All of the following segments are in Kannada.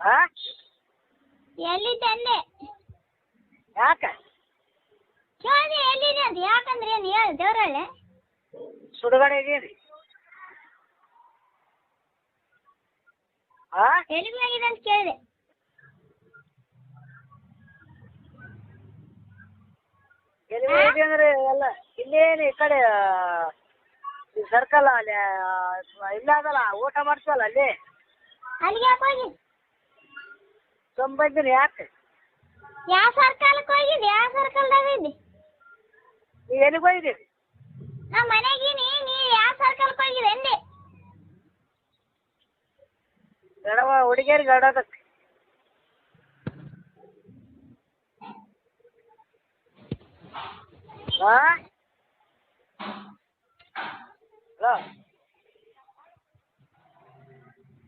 ಆ ಎಲ್ಲಿದ್ದೆ ಅಂದೆ ಯಾಕೆ ಕೇಳಿದೆ ಎಲ್ಲಿದೆ ಅಂತ ಯಾಕಂದ್ರೆ ಏನು ಹೇಳು ದೇವ್ರಳ್ಳೆ ಸುಡುಗಡೆ ಇದೀರಿ ಆ ಎಲ್ಲಿಗೆ ಹೋಗಿದೆ ಅಂತ ಕೇಳಿದೆ ಎಲ್ಲಿ ಹೋಗಿದ್ದೆ ಅಂದ್ರೆ ಎಲ್ಲ ಇಲ್ಲೇನು ಈ ಕಡೆ ಸರ್ಕಲ್ ಅಲ್ಲಿ ಇಲ್ಲ ಅದಲ್ಲ ಊಟ ಮಾಡ್ತೀವಲ್ಲ ಅಲ್ಲಿ ಅಲ್ಲಿಗೆ ಯಾಕೆ ಹೋಗಿ ತೊಂಬಂದಿನಿ ಯಾಕೆ ಯಾವ ಸರ್ಕಲ್ಗೆ ಹೋಗಿದ್ದೆ ಯಾವ ಸರ್ಕಲ್ದಾಗ ಇದ್ದಿ ನೀವು ಎಲ್ಲಿಗೆ ಹೋಗಿದ್ದೀರಿ ನಾ ಮನೆಗೀನಿ ನೀ ಯಾವ ಸರ್ಕಲ್ಗೆ ಹೋಗಿದೆ ಅಂದೆ ಗಡವ ಹುಡುಗಿಯರಿಗೆ ಆಡೋದಕ್ಕೆ ಹಾಂ ಹಲೋ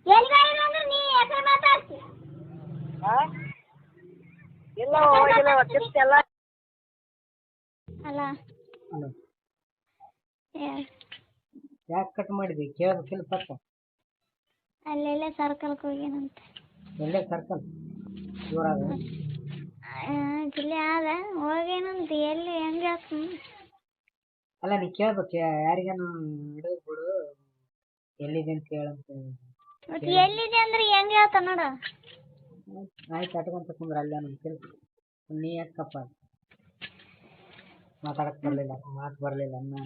ಎಲ್ಲಿಗೆ ಹೋಗಿದೆ ಅಂದ್ರೆ ನೀ ಯಾಕೆ ಮಾತಾಡ್ತಿ ಹಾಂ ಇಲ್ಲ ಹೋಗಿಲ್ಲ ಚಿಪ್ಸ್ ಎಲ್ಲ ಅಲ್ಲ ಹಲೋ ಹೇಳು ಯಾಕೆ ಕಟ್ ಮಾಡಿದ್ವಿ ಕೇಳಬೇಕಿಲ್ಲ ಪಕ್ಕ ಅಲ್ಲೆಲ್ಲ ಸರ್ಕಲ್ಗೆ ಹೋಗ್ಯಾನಂತೆ ಎಲ್ಲೇ ಸರ್ಕಲ್ ಜೋರಾದ ಜಿಲ್ಲೆ ಆದ ಹೋಗ್ಯಾನಂತ ಎಲ್ಲಿ ಹೆಂಗೆ ಅಲ್ಲ ನೀ ಕೇಳ್ಬೇಕು ಯಾರಿಗಾನು ಹಿಡಿದು ಬಿಡು ಎಲ್ಲಿದೆ ಅಂತ ಹೇಳಂತ ಮತ್ತೆ ಎಲ್ಲಿದೆ ಅಂದ್ರೆ ಹೆಂಗೆ ಹೇಳ್ತ ನೋಡು ಆಯ್ತು ಅಟ್ಕೊಂತ ಕುಂದ್ರ ಅಲ್ಲ ನಮ್ಮ ಕೆಲಸ ನೀ ಯಾಕಪ್ಪ ಮಾತಾಡಕ್ಕೆ ಬರಲಿಲ್ಲ ಮಾತು ಬರಲಿಲ್ಲ ನಾ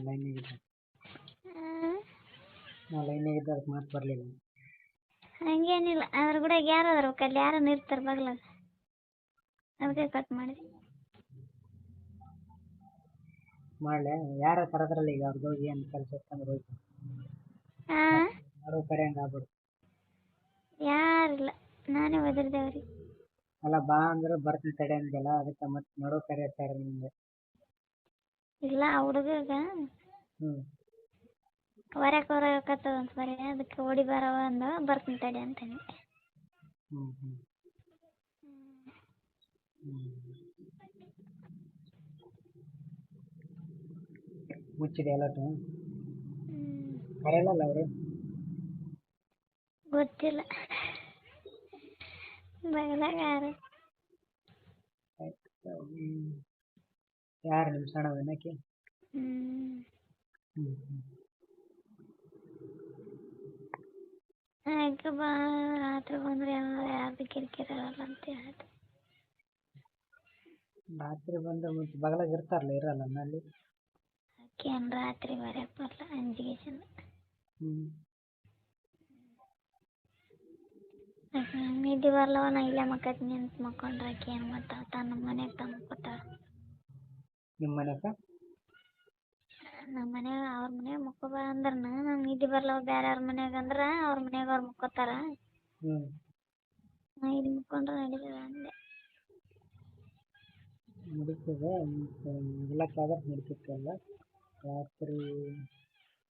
ಲೈನಾಗಿದ್ದ ಅದಕ್ಕೆ ಮಾತು ಬರಲಿಲ್ಲ ಹಂಗೇನಿಲ್ಲ ಅದ್ರ ಕೂಡ ಯಾರು ಅದ್ರ ಅಲ್ಲಿ ಯಾರನ್ನ ಇರ್ತಾರೆ ಬಗ್ಲಾಗ ಅದಕ್ಕೆ ಕಟ್ ಮಾಡಿದೆ ಮಾಡಲೆ ಯಾರ ಕರೆದ್ರಲ್ಲ ಈಗ ಅವ್ರಿಗೆ ಹೋಗಿ ಏನು ಕೆಲಸ ಇತ್ತಂದ್ರೆ ಹೋಯ್ತು ಮಾಡೋ ಕಡೆ ಹಂಗೆ ಆಗ್ಬಿಡು ಯಾರಿಲ್ಲ ನಾನೇ ಒದರ್ದೇವ್ರಿ ಅಲ್ಲ ಬಾ ಅಂದ್ರೆ ಬರ್ತೀನಿ ತಡೆ ಅಂದೆಲ್ಲ ಅದಕ್ಕೆ ಮತ್ತೆ ಮಾಡೋ ಕರೆ ಇರ್ತಾರೆ ನಿಮಗೆ ಇಲ್ಲ ಆ ಹುಡುಗಗ ಹ್ಞೂ ಹೊರಕತ್ತದಂತ ಬರೀ ಅದಕ್ಕೆ ಓಡಿ ಬರವ ಅಂದ ಬರ್ತೀನಿ ತಡಿ ಅಂತಾನೆ ಹ್ಞೂ ಹ್ಞೂ ಮುಚ್ಚಿದೆ ಎಲ್ಲಟು ಕರೆಯಲ್ಲ ಅವರು ಗೊತ್ತಿಲ್ಲ ಬಗಲಾಗ ಯಾರು ನಿಮ್ಮ ಸಣ್ಣವೇನಕ್ಕೆ ಯಾಕೆ ಬಾ ರಾತ್ರಿ ಬಂದ್ರೆ ಯಾವ್ದು ಕಿರಿಕಿರಲ್ಲ ಅಂತ ಹೇಳಿದ್ರು ರಾತ್ರಿ ಬಂದ್ರೆ ಮತ್ತೆ ಬಗಲಾಗ ಇರ್ತಾರಲ್ಲ ಇರಲ್ಲ ಅಲ್ಲಿ ಆಕೇನು ರಾತ್ರಿ ಬರಕ್ಕೆ ಬರಲ್ಲ ಅಂಜಿಗೆ ಜನ ನಿದ್ದೆ ಬರ್ಲವ ನಾ ಇಲ್ಲೇ ಮಕ್ಕತ್ತೀನಿ ಅಂತ ಮಕ್ಕೊಂಡ್ರೆ ಆಕೆ ಏನು ಮಾಡ್ತಾಳೆ ತನ್ನ ಮನೆಗೆ ತಂದು ಕೊಟ್ಟಾಳ ನಿಮ್ಮ ಮನೆಗೆ ನಮ್ಮ ಮನ್ಯಾಗ ಅವ್ರ ಮನ್ಯಾಗ ಮಕ್ಕೋಬ ಅಂದ್ರೆ ನಂಗೆ ನಿದ್ದೆ ಬರ್ಲವ ಬೇರೆ ಅವ್ರ ಮನ್ಯಾಗ ಅಂದ್ರೆ ಅವ್ರ ಮನ್ಯಾಗ ಅವ್ರು ಮಕ್ಕೋತಾರ ನಾ ಇಲ್ಲಿ ಮುಕ್ಕೊಂಡ್ರೆ ನಡೀತದ ಅಂದೆ ನಡೀತದೆ ಮಲಕ್ಕಾದ್ರೆ ನಡೀತಿತ್ತಲ್ಲ ರಾತ್ರಿ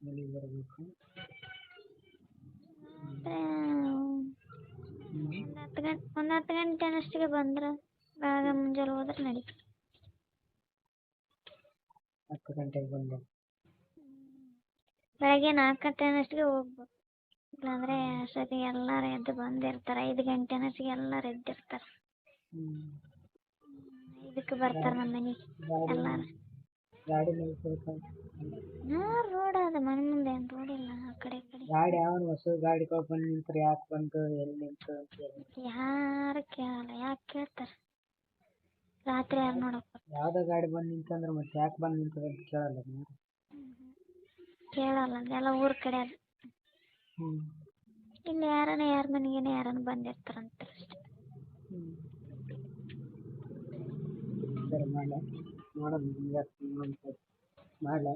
ಮಳೆ ಬರಬೇಕು ಒಂದು 10 ಗಂಟೆ ಅನ್ನೋಷ್ಟಿಗೆ ಬಂದ್ರೆ ಬೆಳಗ್ಗೆ ಮುಂಜಾನೆ ಹೋದ್ರೆ ನಡೀತದೆ 10 ಗಂಟೆಗೆ ಬಂದೆ ಬೆಳಗ್ಗೆ 4 ಗಂಟೆ ಅನ್ನೋಷ್ಟಿಗೆ ಹೋಗ್ಬೇಕು ಇಲ್ಲಾಂದ್ರೆ ಅಷ್ಟೊತ್ತಿಗೆ ಎಲ್ಲರೂ ಎದ್ದು ಬಂದಿರ್ತಾರೆ 5 ಗಂಟೆ ಅನ್ನೋಷ್ಟಿಗೆ ಎಲ್ಲರೂ ಎದ್ದಿರ್ತಾರೆ 5ಕ್ಕೆ ಬರ್ತಾರೆ ನಮ್ಮ ಮನೆಗೆ ಎಲ್ಲರೂ ಗಾಡಿ ನಿಲ್ಸ್ಬೇಕು ರೋಡ್ ಅದ ಮನೆ ಮುಂದೆ ಏನು ರೋಡ್ ಇಲ್ಲ ಆ ಕಡೆ ಈ ಕಡೆ ಗಾಡಿ ಯಾವನು ಹೊಸ ಗಾಡಿ ಬಂದು ನಿಂತ್ರೆ ಯಾಕೆ ಬಂತು ಎಲ್ಲಿ ನಿಂತು ಅಂತ ಹೇಳಿ ಯಾರು ಕೇಳಲ್ಲ ಯಾಕೆ ಕೇಳ್ತಾರೆ ರಾತ್ರಿ ಯಾರು ನೋಡಕ್ಕೆ ಯಾವುದೋ ಗಾಡಿ ಬಂದು ನಿಂತಂದ್ರೆ ಮತ್ತೆ ಯಾಕೆ ಬಂದು ನಿಂತದೆ ಅಂತ ಕೇಳಲ್ಲ ನೀವು ಕೇಳಲ್ಲ ಅದೆಲ್ಲ ಊರ ಕಡೆ ಅದು ಇಲ್ಲಿ ಯಾರ ಮನೆಗೇನೆ ಯಾರನ್ನ ಬಂದಿರ್ತಾರಂತ ಅಷ್ಟೇ ಸರಿ ಮಾಡಲ ನೋಡೋಣ ಮಾಡಲ